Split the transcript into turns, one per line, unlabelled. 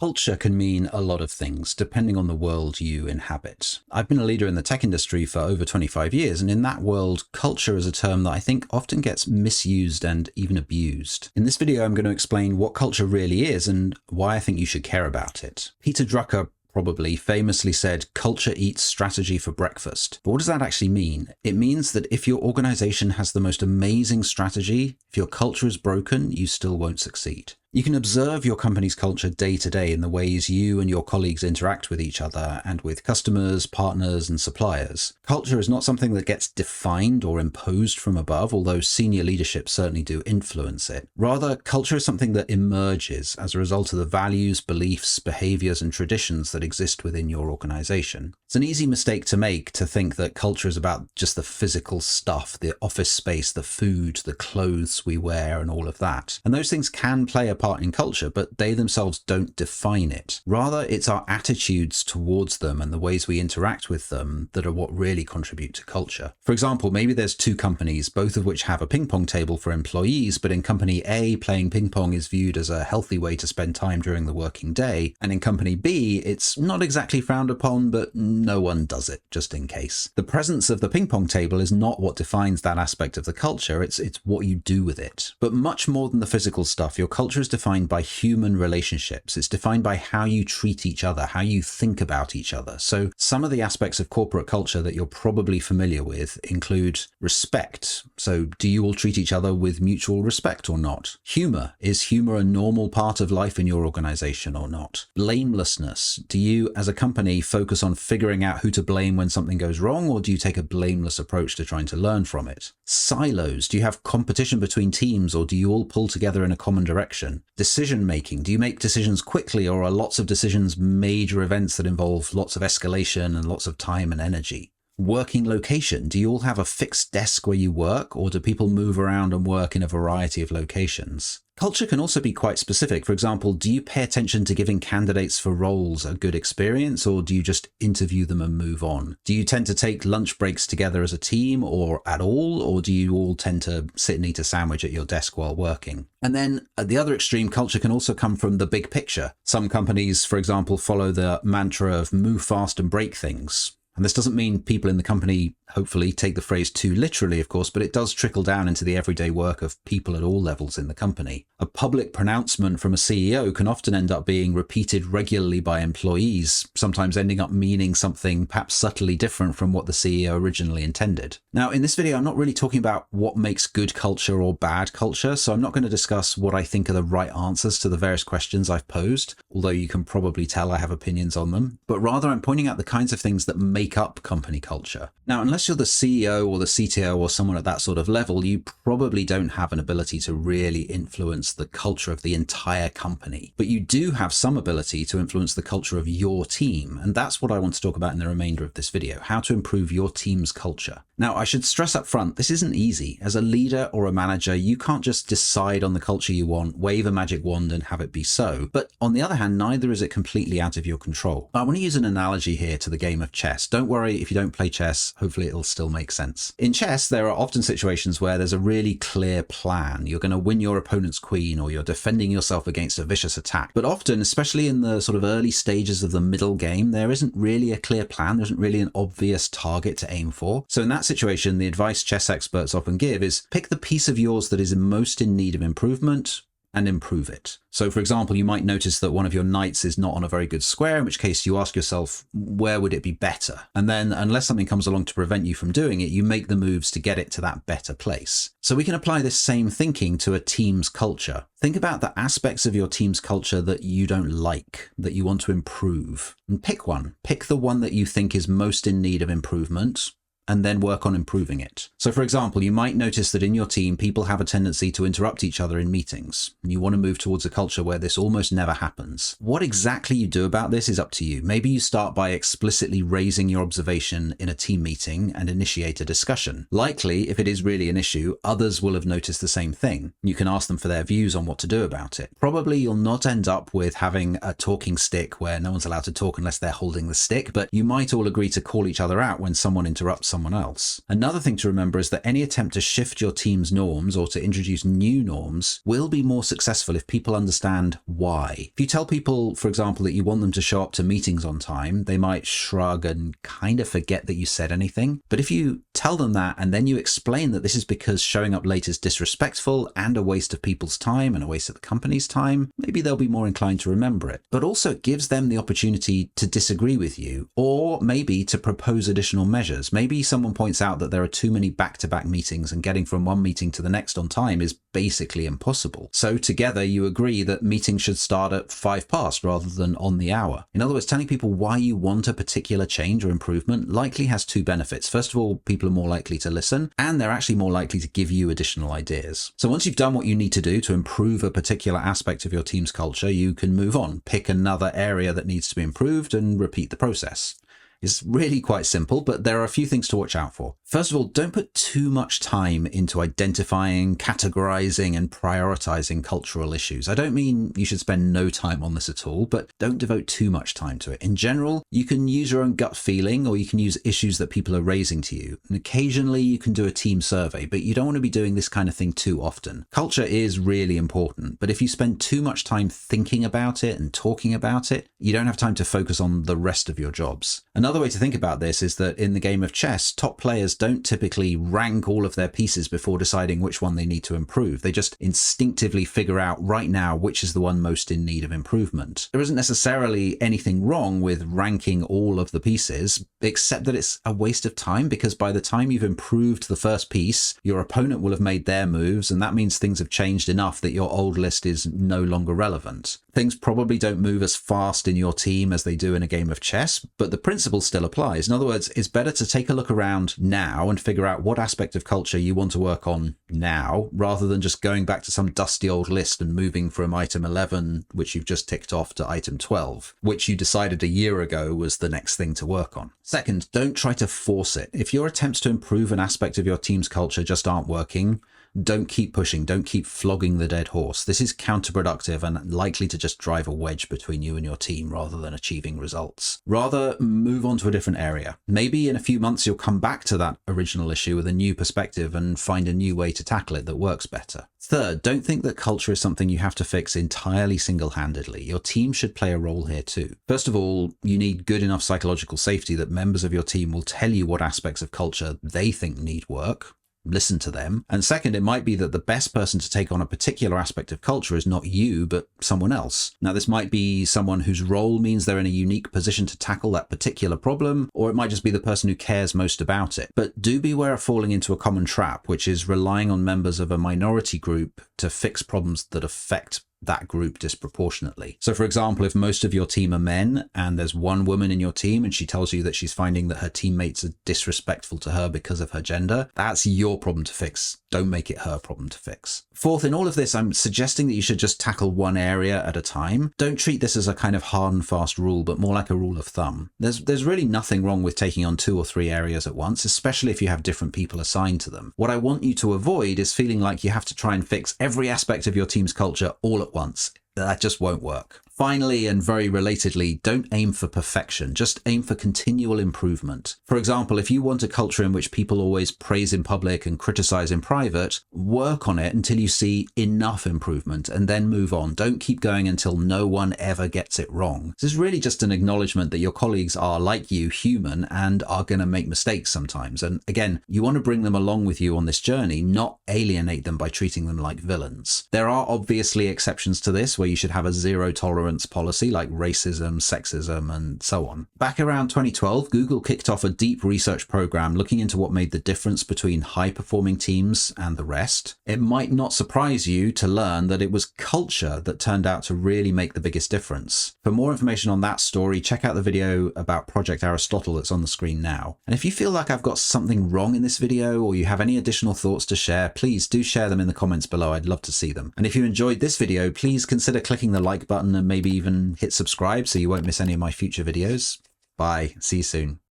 Culture can mean a lot of things, depending on the world you inhabit. I've been a leader in the tech industry for over 25 years, and in that world, culture is a term that I think often gets misused and even abused. In this video, I'm going to explain what culture really is and why I think you should care about it. Peter Drucker probably famously said, "Culture eats strategy for breakfast." But what does that actually mean? It means that if your organization has the most amazing strategy, if your culture is broken, you still won't succeed. You can observe your company's culture day to day in the ways you and your colleagues interact with each other and with customers, partners, and suppliers. Culture is not something that gets defined or imposed from above, although senior leadership certainly do influence it. Rather, culture is something that emerges as a result of the values, beliefs, behaviors, and traditions that exist within your organization. It's an easy mistake to make to think that culture is about just the physical stuff, the office space, the food, the clothes we wear, and all of that. And those things can play a part in culture, but they themselves don't define it. Rather, it's our attitudes towards them and the ways we interact with them that are what really contribute to culture. For example, maybe there's two companies, both of which have a ping pong table for employees, but in company A, playing ping pong is viewed as a healthy way to spend time during the working day, and in company B, it's not exactly frowned upon, but no one does it, just in case. The presence of the ping pong table is not what defines that aspect of the culture, it's what you do with it. But much more than the physical stuff, your culture is defined by human relationships. It's defined by how you treat each other, how you think about each other. So some of the aspects of corporate culture that you're probably familiar with include respect. So do you all treat each other with mutual respect or not? Humor. Is humor a normal part of life in your organization or not? Blamelessness. Do you as a company focus on figuring out who to blame when something goes wrong, or do you take a blameless approach to trying to learn from it? Silos. Do you have competition between teams, or do you all pull together in a common direction? Decision making. Do you make decisions quickly, or are lots of decisions major events that involve lots of escalation and lots of time and energy? Working location. Do you all have a fixed desk where you work, or do people move around and work in a variety of locations? Culture can also be quite specific. For example, do you pay attention to giving candidates for roles a good experience, or do you just interview them and move on? Do you tend to take lunch breaks together as a team or at all, or do you all tend to sit and eat a sandwich at your desk while working? And then at the other extreme, culture can also come from the big picture. Some companies, for example, follow the mantra of move fast and break things. And this doesn't mean people in the company, hopefully, take the phrase too literally, of course, but it does trickle down into the everyday work of people at all levels in the company. A public pronouncement from a CEO can often end up being repeated regularly by employees, sometimes ending up meaning something perhaps subtly different from what the CEO originally intended. Now, in this video, I'm not really talking about what makes good culture or bad culture, so I'm not going to discuss what I think are the right answers to the various questions I've posed, although you can probably tell I have opinions on them, but rather I'm pointing out the kinds of things that make up company culture. Now, unless you're the CEO or the CTO or someone at that sort of level, you probably don't have an ability to really influence the culture of the entire company. But you do have some ability to influence the culture of your team. And that's what I want to talk about in the remainder of this video, how to improve your team's culture. Now, I should stress up front, this isn't easy. As a leader or a manager, you can't just decide on the culture you want, wave a magic wand and have it be so. But on the other hand, neither is it completely out of your control. I want to use an analogy here to the game of chess. Don't worry if you don't play chess, hopefully it'll still make sense. In chess, there are often situations where there's a really clear plan. You're going to win your opponent's queen, or you're defending yourself against a vicious attack. But often, especially in the sort of early stages of the middle game, there isn't really a clear plan. There isn't really an obvious target to aim for. So in that situation, the advice chess experts often give is pick the piece of yours that is most in need of improvement and improve it. So for example, you might notice that one of your knights is not on a very good square, in which case you ask yourself, where would it be better? And then unless something comes along to prevent you from doing it, you make the moves to get it to that better place. So we can apply this same thinking to a team's culture. Think about the aspects of your team's culture that you don't like, that you want to improve, and pick one. Pick the one that you think is most in need of improvement, and then work on improving it. So for example, you might notice that in your team, people have a tendency to interrupt each other in meetings, and you want to move towards a culture where this almost never happens. What exactly you do about this is up to you. Maybe you start by explicitly raising your observation in a team meeting and initiate a discussion. Likely, if it is really an issue, others will have noticed the same thing. You can ask them for their views on what to do about it. Probably you'll not end up with having a talking stick where no one's allowed to talk unless they're holding the stick, but you might all agree to call each other out when someone interrupts someone else. Another thing to remember is that any attempt to shift your team's norms or to introduce new norms will be more successful if people understand why. If you tell people, for example, that you want them to show up to meetings on time, they might shrug and kind of forget that you said anything. But if you tell them that and then you explain that this is because showing up late is disrespectful and a waste of people's time and a waste of the company's time, maybe they'll be more inclined to remember it. But also it gives them the opportunity to disagree with you, or maybe to propose additional measures. Maybe someone points out that there are too many back-to-back meetings and getting from one meeting to the next on time is basically impossible. So together you agree that meetings should start at 5 past rather than on the hour. In other words, telling people why you want a particular change or improvement likely has 2 benefits. First of all, people are more likely to listen, and they're actually more likely to give you additional ideas. So once you've done what you need to do to improve a particular aspect of your team's culture, you can move on, pick another area that needs to be improved, and repeat the process. It's really quite simple, but there are a few things to watch out for. First of all, don't put too much time into identifying, categorizing, and prioritizing cultural issues. I don't mean you should spend no time on this at all, but don't devote too much time to it. In general, you can use your own gut feeling, or you can use issues that people are raising to you. And occasionally you can do a team survey, but you don't want to be doing this kind of thing too often. Culture is really important, but if you spend too much time thinking about it and talking about it, you don't have time to focus on the rest of your jobs. Another way to think about this is that in the game of chess, top players don't typically rank all of their pieces before deciding which one they need to improve. They just instinctively figure out right now which is the one most in need of improvement. There isn't necessarily anything wrong with ranking all of the pieces, except that it's a waste of time, because by the time you've improved the first piece, your opponent will have made their moves, and that means things have changed enough that your old list is no longer relevant. Things probably don't move as fast in your team as they do in a game of chess, but the principle still applies. In other words, it's better to take a look around now and figure out what aspect of culture you want to work on now, rather than just going back to some dusty old list and moving from item 11, which you've just ticked off, to item 12, which you decided a year ago was the next thing to work on. Second, don't try to force it. If your attempts to improve an aspect of your team's culture just aren't working, don't keep pushing, don't keep flogging the dead horse. This is counterproductive and likely to just drive a wedge between you and your team rather than achieving results. Rather, move on to a different area. Maybe in a few months you'll come back to that original issue with a new perspective and find a new way to tackle it that works better. Third, don't think that culture is something you have to fix entirely single-handedly. Your team should play a role here too. First of all, you need good enough psychological safety that members of your team will tell you what aspects of culture they think need work. Listen to them. And second, it might be that the best person to take on a particular aspect of culture is not you, but someone else. Now, this might be someone whose role means they're in a unique position to tackle that particular problem, or it might just be the person who cares most about it. But do beware of falling into a common trap, which is relying on members of a minority group to fix problems that affect that group disproportionately. So for example, if most of your team are men and there's one woman in your team and she tells you that she's finding that her teammates are disrespectful to her because of her gender, that's your problem to fix. Don't make it her problem to fix. Fourth, in all of this, I'm suggesting that you should just tackle one area at a time. Don't treat this as a kind of hard and fast rule, but more like a rule of thumb. There's really nothing wrong with taking on 2 or 3 areas at once, especially if you have different people assigned to them. What I want you to avoid is feeling like you have to try and fix every aspect of your team's culture all at once. That just won't work. Finally, and very relatedly, don't aim for perfection, just aim for continual improvement. For example, if you want a culture in which people always praise in public and criticize in private, work on it until you see enough improvement and then move on. Don't keep going until no one ever gets it wrong. This is really just an acknowledgement that your colleagues are, like you, human and are going to make mistakes sometimes. And again, you want to bring them along with you on this journey, not alienate them by treating them like villains. There are obviously exceptions to this, where you should have a zero tolerance policy like racism, sexism, and so on. Back around 2012, Google kicked off a deep research program looking into what made the difference between high-performing teams and the rest. It might not surprise you to learn that it was culture that turned out to really make the biggest difference. For more information on that story, check out the video about Project Aristotle that's on the screen now. And if you feel like I've got something wrong in this video, or you have any additional thoughts to share, please do share them in the comments below. I'd love to see them. And if you enjoyed this video, please consider clicking the like button and maybe even hit subscribe so you won't miss any of my future videos. Bye. See you soon.